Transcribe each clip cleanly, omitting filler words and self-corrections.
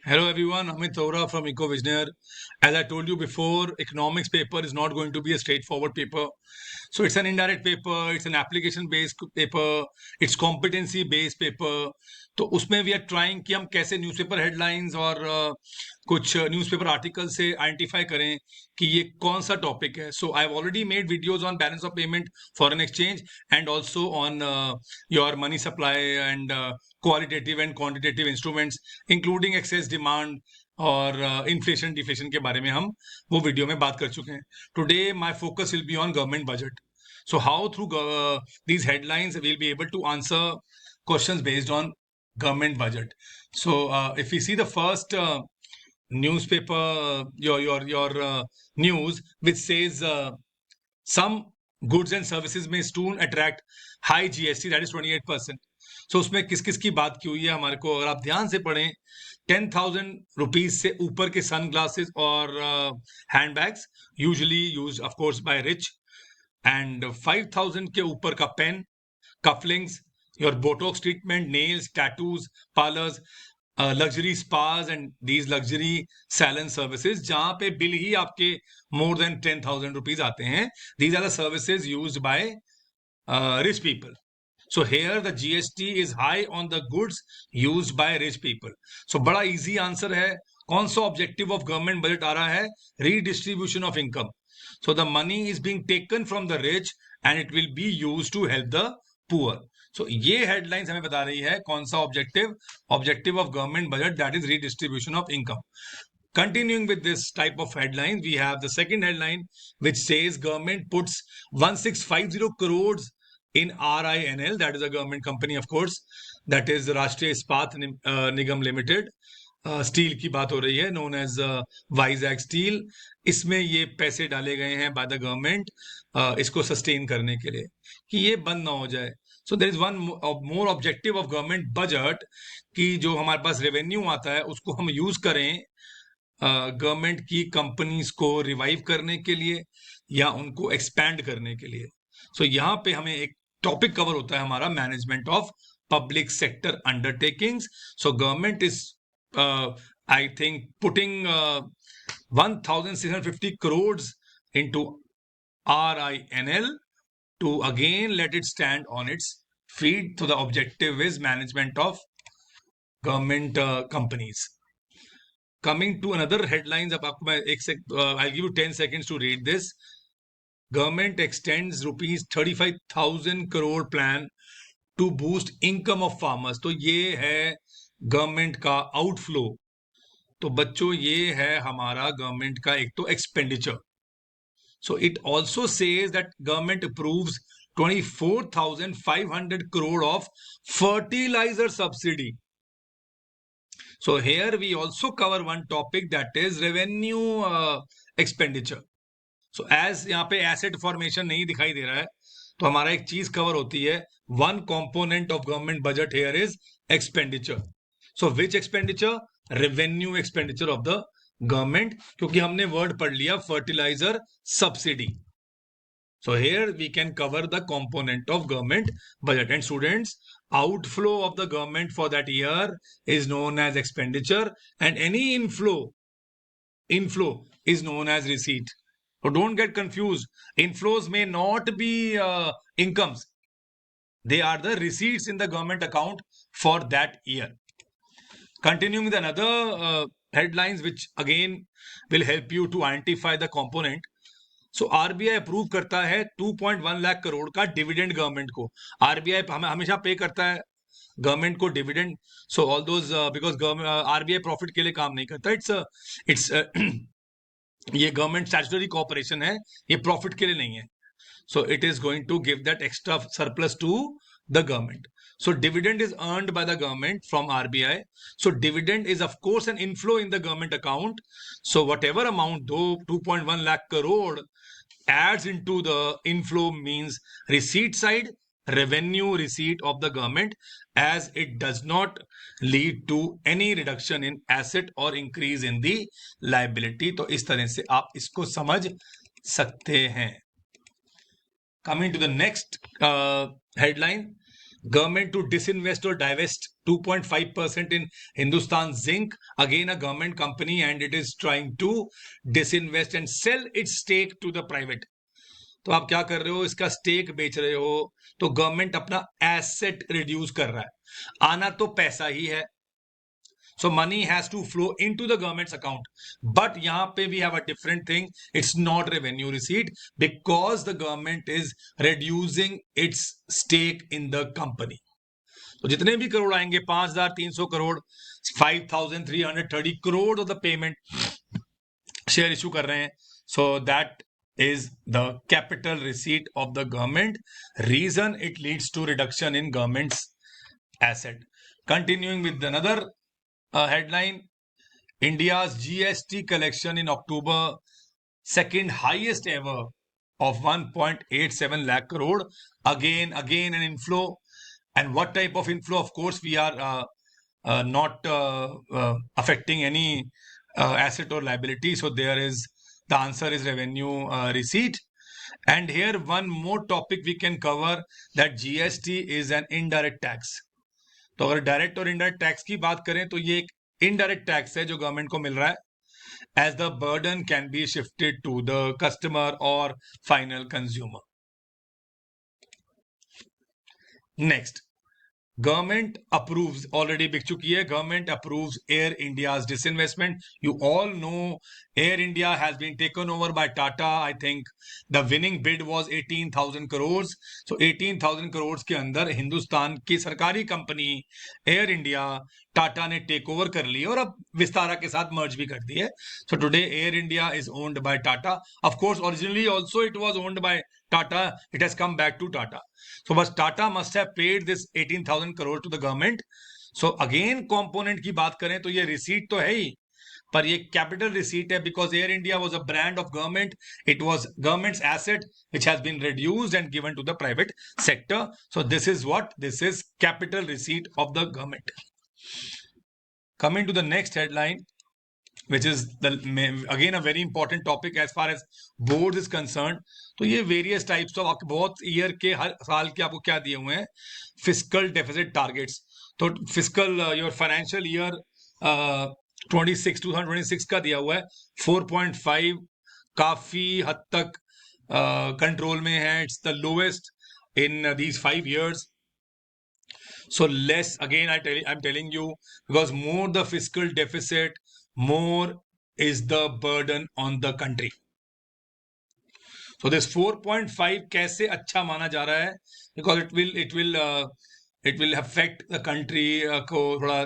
Hello everyone, Amit Thora from EcoVisionaire. As I told you before, economics paper is not going to be a straightforward paper. So it's an indirect paper, it's an application based paper, it's competency based paper. तो उसमें we are trying कि हम कैसे newspaper headlines और कुछ newspaper article से identify करें कि ये कौन सा टॉपिक है. So I have already made videos on balance of payment, foreign exchange and also on your money supply and qualitative and quantitative instruments including excess demand और इन्फ्लेशन डिफ्लेशन के बारे में हम वो वीडियो में बात कर चुके हैं. Today my focus will be on government budget. So how through these headlines we'll be able to answer questions based on government budget. So if we see the first newspaper, your news which says some goods and services may soon attract high GST, that is 28%. So उसमें किस किस की बात की हुई है हमारे को अगर आप ध्यान से पढ़ें, 10,000 रुपीज से ऊपर के सन ग्लासेस और hand bags usually use of course by rich, and 5,000 के ऊपर का pen, cufflinks, your Botox treatment, nails, tattoos, parlours, luxury spas and these luxury salon services जहां पे बिल ही आपके मोर देन 10,000 रुपीज आते हैं. These are the services used by rich people. So here the GST is high on the goods used by rich people. So बड़ा easy answer है. कौन सा objective of government budget आ रहा है? Redistribution of income. So the money is being taken from the rich and it will be used to help the poor. So ये headlines हमें बता रही है कौन सा objective of government budget, that is redistribution of income. Continuing with this type of headlines, we have the second headline which says government puts 1650 crores in RINL, that is a government company of course, that is Rashtriya Ispat Nigam Limited. Steel की बात हो रही है, known as Vizag steel. इसमें ये पैसे डाले गए हैं बाय द गवर्नमेंट इसको सस्टेन करने के लिए कि ये बंद ना हो जाए. So there is one more objective of government budget कि जो हमारे पास रेवेन्यू आता है उसको हम यूज करें गवर्नमेंट की कंपनीज को रिवाइव करने के लिए या उनको एक्सपैंड करने के लिए. सो यहाँ पे हमें एक टॉपिक कवर होता है हमारा management of public sector undertakings. So government is I think putting 1650 crores into RINL to again let it stand on its feet. So the objective is management of government companies. Coming to another headlines, अब आपको मैं I'll give you 10 seconds to read this. Government extends rupees 35,000 crore plan to boost income of farmers. तो ये है government का outflow. तो बच्चों ये है हमारा गवर्नमेंट का एक तो expenditure. So it also says that government approves 24,500 crore of fertilizer subsidy. So here we also cover one topic, that is revenue expenditure. So as यहाँ पे asset formation नहीं दिखाई दे रहा है तो हमारा एक चीज कवर होती है. One component of government budget here is expenditure. So which expenditure? Revenue expenditure of the government, क्योंकि हमने word पढ़ लिया fertilizer subsidy. So here we can cover the component of government budget. And students, outflow of the government for that year is known as expenditure, and any inflow is known as receipt. So don't get confused. Inflows may not be incomes. They are the receipts in the government account for that year. Continuing with another headlines which again will help you to identify the component. So RBI approve करता है 2.1 लाख करोड़ का dividend government को. RBI हमेशा पे करता है government को dividend. So all those because RBI profit के लिए काम नहीं करता. इट्स ये गवर्नमेंट स्टैट्यूटरी कॉर्पोरेशन है, ये प्रॉफिट के लिए नहीं है. So it is going to give that extra surplus to the government. So dividend is earned by the government from RBI. So dividend is of course an inflow in the government account. So whatever amount, though 2.1 lakh crore adds into the inflow, means receipt side, revenue receipt of the government, as it does not lead to any reduction in asset or increase in the liability. तो इस तरह से आप इसको समझ सकते हैं. Coming to the next headline, Government to disinvest or divest 2.5% in Hindustan Zinc, again a government company, and it is trying to disinvest and sell its stake to the private. तो आप क्या कर रहे हो, इसका स्टेक बेच रहे हो, तो गवर्नमेंट अपना एसेट रिड्यूस कर रहा है। आना तो पैसा ही है, so money has to flow into the government's account, but yahan pe we have a different thing. It's not revenue receipt because the government is reducing its stake in the company. तो जितने भी करोड़ आएंगे 5,300 crore, 5,330 crore of the payment share issue कर रहे हैं, so that is the capital receipt of the government. Reason, it leads to reduction in government's asset. Continuing with another headline, India's GST collection in October, second highest ever of 1.87 lakh crore. Again an inflow. And what type of inflow? Of course, we are not affecting any asset or liability. So there is, the answer is revenue receipt. And here one more topic we can cover, that GST is an indirect tax. तो अगर direct और indirect tax की बात करें तो ये एक indirect tax है जो गवर्नमेंट को मिल रहा है, as the burden can be shifted to the customer or final consumer. Next, government approves, already बिक चुकी है, government approves Air India's disinvestment. You all know Air India has been taken over by Tata. I think the winning bid was 18,000 crores. So 18,000 crores के अंदर हिंदुस्तान की सरकारी company air India Tata ने take over कर ली और अब विस्तारा के साथ मर्ज भी कर दी है. So today Air India is owned by Tata. Of course, originally also it was owned by Tata. It has come back to Tata. So but Tata must have paid this 18,000 crore to the government. So again component की बात करें तो ये receipt तो है ही, पर ये capital receipt है because Air India was a brand of government. It was government's asset which has been reduced and given to the private sector. So this is what? This is capital receipt of the government. Coming to the next headline, which is again a very important topic as far as boards is concerned. तो ये various types of बहुत year के हर साल के आपको क्या दिए हुए हैं, fiscal deficit targets. तो fiscal your financial year 2026 का दिया हुआ है 4.5, काफी हद तक कंट्रोल में है. It's the lowest in these 5 years. So less, again I'm telling you, because more the fiscal deficit, more is the burden on the country. So this 4.5 कैसे अच्छा माना जा रहा है, because it will affect the country को थोड़ा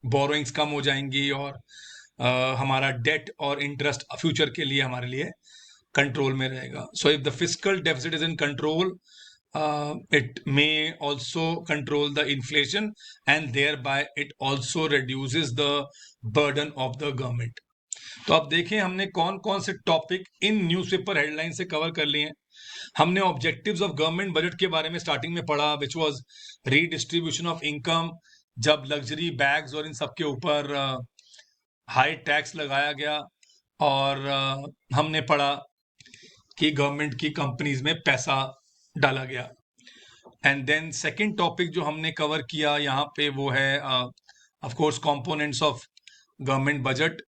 borrowings कम हो जाएंगी और हमारा debt और interest future के लिए हमारे लिए control में रहेगा. So if the fiscal deficit is in control, it may also control the inflation and thereby it also reduces the burden of the government. तो अब देखें हमने कौन कौन से टॉपिक इन न्यूज़पेपर हेडलाइन से कवर कर लिए हैं. हमने ऑब्जेक्टिव्स ऑफ गवर्नमेंट बजट के बारे में स्टार्टिंग में पढ़ा, which was redistribution of income, जब लग्जरी बैग्स और इन सब के ऊपर हाई टैक्स लगाया गया, और हमने पढ़ा कि गवर्नमेंट की कंपनीज में पैसा डाला गया. एंड देन सेकेंड टॉपिक जो हमने कवर किया यहाँ पे वो है of course components of government budget.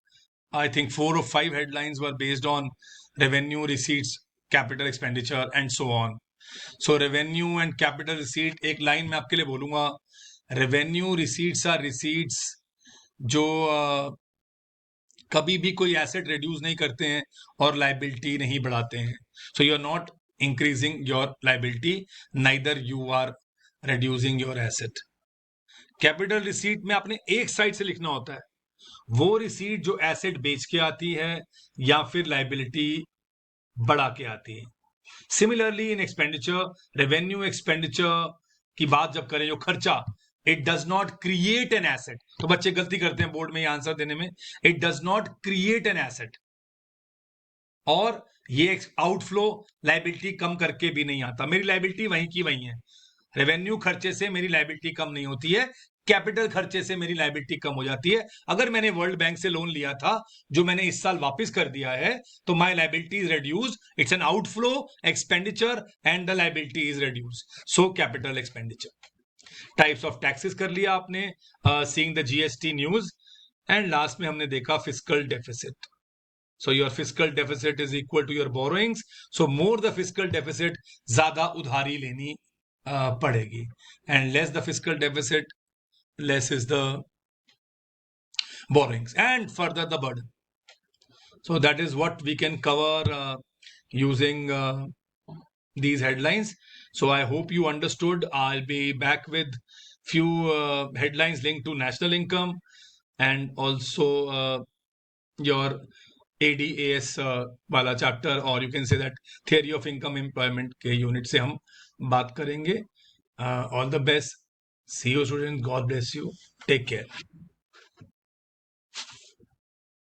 I think 4 or 5 headlines were based on revenue, receipts, capital expenditure and so on. So revenue and capital receipt, एक लाइन में आपके लिए बोलूंगा, revenue receipts are receipts जो कभी भी कोई एसेट रिड्यूस नहीं करते हैं और लाइबिलिटी नहीं बढ़ाते हैं. So you are not increasing your liability, neither you are reducing your asset. Capital receipt में आपने एक साइड से लिखना होता है, वो रिसीट जो एसेट बेच के आती है या फिर लाइबिलिटी बढ़ा के आती है. Similarly in expenditure, revenue expenditure की बात जब करें, जो खर्चा, it does not create an asset. तो बच्चे गलती करते हैं बोर्ड में ये आंसर देने में, it does not create an asset, और ये आउटफ्लो लाइबिलिटी कम करके भी नहीं आता. मेरी लाइबिलिटी वहीं की वहीं है. रेवेन्यू खर्चे से मेरी लाइबिलिटी कम नहीं होती है, कैपिटल खर्चे से मेरी लाइबिलिटी कम हो जाती है. अगर मैंने वर्ल्ड बैंक से लोन लिया था जो मैंने इस साल वापस कर दिया है, तो my liability is reduce. It's an outflow expenditure and the liability is reduce. So capital expenditure. Types of taxes कर लिया आपने, seeing the GST news, and last में हमने देखा fiscal deficit. So your fiscal deficit is equal to your borrowings. So more the fiscal deficit, ज़्यादा उधारी लेनी पड़ेगी. And less the fiscal deficit, less is the borrowings. And further the burden. So that is what we can cover using these headlines. So I hope you understood. I'll be back with few headlines linked to national income and also your ADAS वाला चैप्टर, और you can say that theory of income employment के unit से हम बात करेंगे. All the best. See you student. God bless you. Take care.